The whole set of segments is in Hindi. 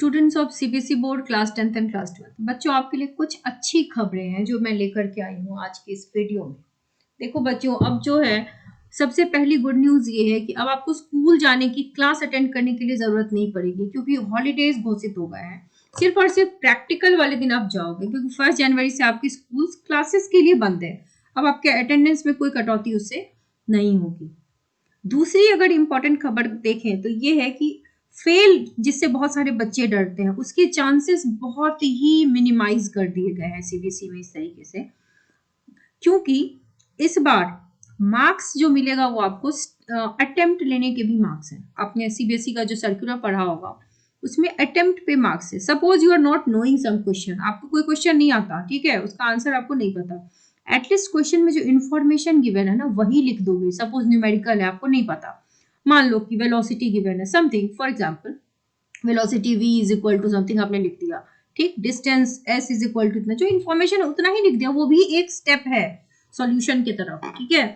Students of CBSE board class 10th and class 12 बच्चों, आपके लिए कुछ अच्छी खबरें हैं जो मैं लेकर के आई हूँ आज के इस वीडियो में। देखो बच्चों, अब जो है सबसे पहली गुड न्यूज ये है कि अब आपको स्कूल जाने की, क्लास अटेंड करने के लिए जरूरत नहीं पड़ेगी, क्योंकि हॉलीडेज घोषित हो गए हैं। सिर्फ और सिर्फ प्रैक्टिकल वाले दिन आप जाओगे, क्योंकि 1 जनवरी से आपकी स्कूल क्लासेस के लिए बंद है। अब आपके अटेंडेंस में कोई कटौती उससे नहीं होगी। दूसरी अगर इंपॉर्टेंट खबर देखें तो ये है कि फेल, जिससे बहुत सारे बच्चे डरते हैं, उसके चांसेस बहुत ही मिनिमाइज कर दिए गए हैं सीबीएसई में इस तरीके से, क्योंकि इस बार मार्क्स जो मिलेगा वो आपको अटेम्प्ट लेने के भी मार्क्स हैं। आपने सीबीएसई का जो सर्कुलर पढ़ा होगा उसमें अटेम्प्ट पे मार्क्स है। Suppose you are not knowing some question, आपको कोई क्वेश्चन नहीं आता, ठीक है, उसका आंसर आपको नहीं पता, एटलीस्ट क्वेश्चन में जो इन्फॉर्मेशन गिवन है ना वही लिख दोगे। सपोज न्यूमेरिकल है, आपको नहीं पता, मान लो कि वेलोसिटी गिवन है something, for example velocity v is equal to something आपने लिख दिया, ठीक, distance s is equal to इतना, जो इन्फॉर्मेशन है उतना ही लिख दिया, वो भी एक स्टेप है सॉल्यूशन की तरफ, ठीक है।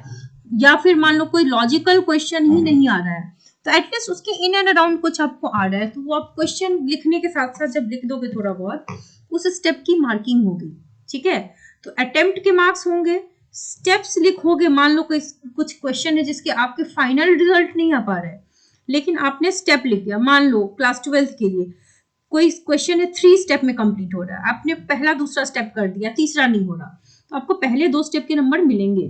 या फिर मान लो कोई लॉजिकल क्वेश्चन ही नहीं आ रहा है, तो एटलीस्ट उसके इन एंड अराउंड कुछ आपको आ रहा है, तो वो आप क्वेश्चन लिखने के साथ साथ जब लिख दोगे थोड़ा बहुत, उस स्टेप की मार्किंग होगी, ठीक है। तो अटेम्प्ट के मार्क्स होंगे, स्टेप्स लिखोगे, मान लो कुछ क्वेश्चन है जिसके आपके फाइनल रिजल्ट नहीं आ पा रहे, लेकिन आपने स्टेप लिख दिया। मान लो क्लास 12 के लिए कोई क्वेश्चन है 3 स्टेप में कंप्लीट हो रहा है, आपने पहला दूसरा स्टेप कर दिया, तीसरा नहीं हो रहा, तो आपको पहले 2 स्टेप के नंबर मिलेंगे।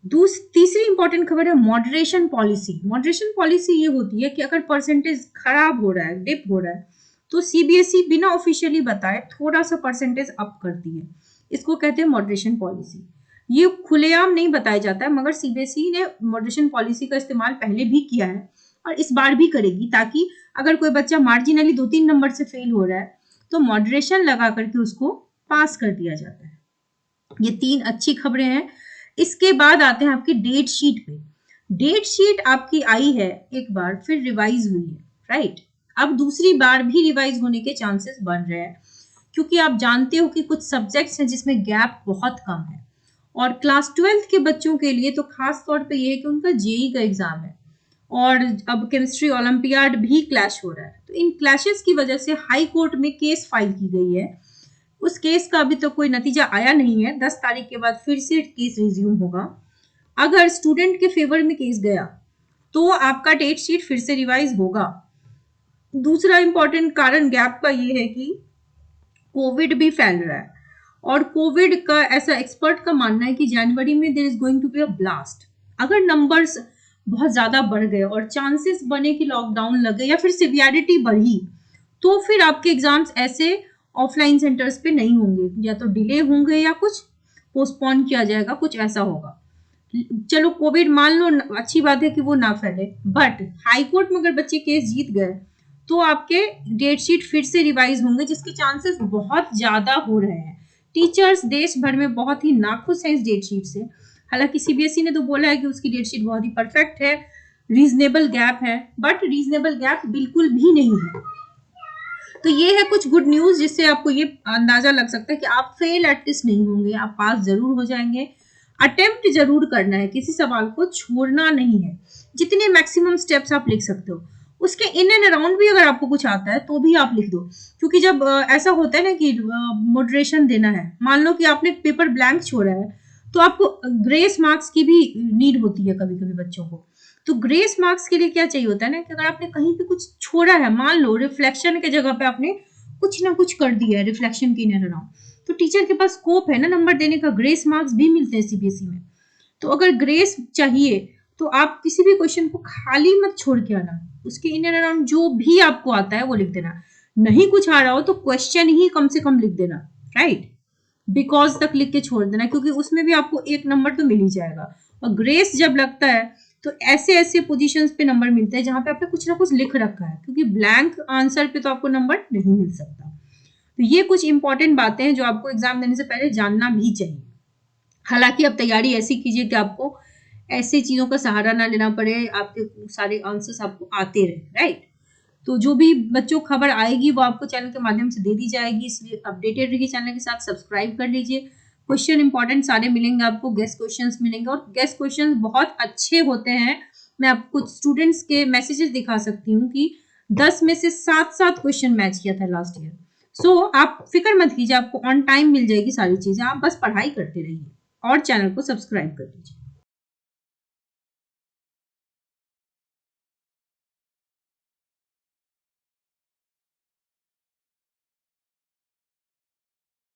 तीसरी इंपॉर्टेंट खबर है मॉडरेशन पॉलिसी। मॉडरेशन पॉलिसी ये होती है कि अगर परसेंटेज खराब हो रहा है, डिप हो रहा है, तो सीबीएसई बिना ऑफिशियली बताए थोड़ा सा परसेंटेज अप करती है, इसको कहते हैं मॉडरेशन पॉलिसी। ये खुलेआम नहीं बताया जाता है, मगर सीबीएसई ने मॉडरेशन पॉलिसी का इस्तेमाल पहले भी किया है और इस बार भी करेगी, ताकि अगर कोई बच्चा मार्जिनली 2-3 नंबर से फेल हो रहा है तो मॉडरेशन लगा करके उसको पास कर दिया जाता है। ये 3 अच्छी खबरें हैं। इसके बाद आते हैं आपकी डेट शीट पे। डेट शीट आपकी आई है एक बार, फिर रिवाइज हुई है, राइट। अब दूसरी बार भी रिवाइज होने के चांसेस बन रहे हैं, क्योंकि आप जानते हो कि कुछ सब्जेक्ट्स हैं जिसमें गैप बहुत कम है, और क्लास 12 के बच्चों के लिए तो खास तौर पे ये है कि उनका जेई का एग्जाम है, और अब केमिस्ट्री ओलंपियाड भी क्लैश हो रहा है, तो इन क्लैशेस की वजह से हाई कोर्ट में केस फाइल की गई है। उस केस का अभी तो कोई नतीजा आया नहीं है, 10 तारीख के बाद फिर से केस रिज्यूम होगा। अगर स्टूडेंट के फेवर में केस गया तो आपका डेट शीट फिर से रिवाइज होगा। दूसरा इंपॉर्टेंट कारण गैप का ये है कि कोविड भी फैल रहा है, और कोविड का ऐसा एक्सपर्ट का मानना है कि जनवरी में there is going to be a blast. अगर नंबर्स बहुत ज्यादा बढ़ गए और चांसेस बने कि लॉकडाउन लगे या फिर सिवियरिटी बढ़ी, तो फिर आपके एग्जाम्स ऐसे ऑफलाइन सेंटर्स पे नहीं होंगे, या तो डिले होंगे या कुछ पोस्टपोन किया जाएगा, कुछ ऐसा होगा। चलो कोविड मान लो, अच्छी बात है कि वो ना फैले, बट हाई कोर्ट में अगर बच्चे केस जीत गए तो आपके डेट शीट फिर से रिवाइज होंगे, जिसके चांसेस बहुत ज्यादा हो रहे हैं। टीचर्स देश भर में बहुत ही नाखुश हैं इस डेट शीट से। हालांकि सीबीएसई ने तो बोला है कि उसकी डेट शीट बहुत ही परफेक्ट है, रीजनेबल गैप है, बट रीजनेबल गैप बिल्कुल भी नहीं है। तो ये है कुछ गुड न्यूज, जिससे आपको ये अंदाजा लग सकता है कि आप फेल एटलीस्ट नहीं होंगे, आप पास जरूर हो जाएंगे। अटेम्प्ट जरूर करना है, किसी सवाल को छोड़ना नहीं है, जितने मैक्सिमम स्टेप्स आप लिख सकते हो उसके इन एंड अराउंड भी अगर आपको कुछ आता है तो भी आप लिख दो, क्योंकि जब ऐसा होता है ना कि मॉडरेशन देना है, मान लो कि आपने पेपर ब्लैंक छोड़ा है, तो आपको ग्रेस मार्क्स की भी नीड होती है कभी कभी बच्चों को। तो ग्रेस मार्क्स के लिए क्या चाहिए होता है ना कि अगर आपने कहीं पे कुछ छोड़ा है, मान लो रिफ्लेक्शन के जगह पे आपने कुछ ना कुछ कर दिया है रिफ्लेक्शन की इन एंड अराउंड, तो टीचर के पास स्कोप है ना नंबर देने का, ग्रेस मार्क्स भी मिलते हैं सीबीएसई में। तो अगर ग्रेस चाहिए तो आप किसी भी क्वेश्चन को खाली मत छोड़ के आना, उसके इन एंड अराउंड जो भी आपको आता है वो लिख देना। नहीं कुछ आ रहा हो तो क्वेश्चन ही कम से कम लिख देना, राइट, बिकॉज तक लिख के छोड़ देना, क्योंकि उसमें भी आपको 1 नंबर तो मिल ही जाएगा। और ग्रेस जब लगता है तो ऐसे ऐसे पोजीशंस पे नंबर मिलते हैं जहां पे आपने कुछ ना कुछ लिख रखा है, क्योंकि ब्लैंक आंसर पे तो आपको नंबर नहीं मिल सकता। तो ये कुछ इंपॉर्टेंट बातें हैं जो आपको एग्जाम देने से पहले जानना भी चाहिए। हालांकि अब तैयारी ऐसी कीजिए कि आपको ऐसी चीजों का सहारा ना लेना पड़े, आपके सारे आंसर्स आपको आते रहे, राइट। तो जो भी बच्चों खबर आएगी वो आपको चैनल के माध्यम से दे दी जाएगी, इसलिए अपडेटेड रहिए चैनल के साथ, सब्सक्राइब कर लीजिए। क्वेश्चन इंपॉर्टेंट सारे मिलेंगे आपको, गेस्ट क्वेश्चंस मिलेंगे, और गेस्ट क्वेश्चंस बहुत अच्छे होते हैं। मैं आपको स्टूडेंट्स के मैसेजेस दिखा सकती हूँ कि 10 में से 7 क्वेश्चन मैच किया था लास्ट ईयर। सो आप फिक्र मत कीजिए, आपको ऑन टाइम मिल जाएगी सारी चीजें, आप बस पढ़ाई करते रहिए और चैनल को सब्सक्राइब कर लीजिए।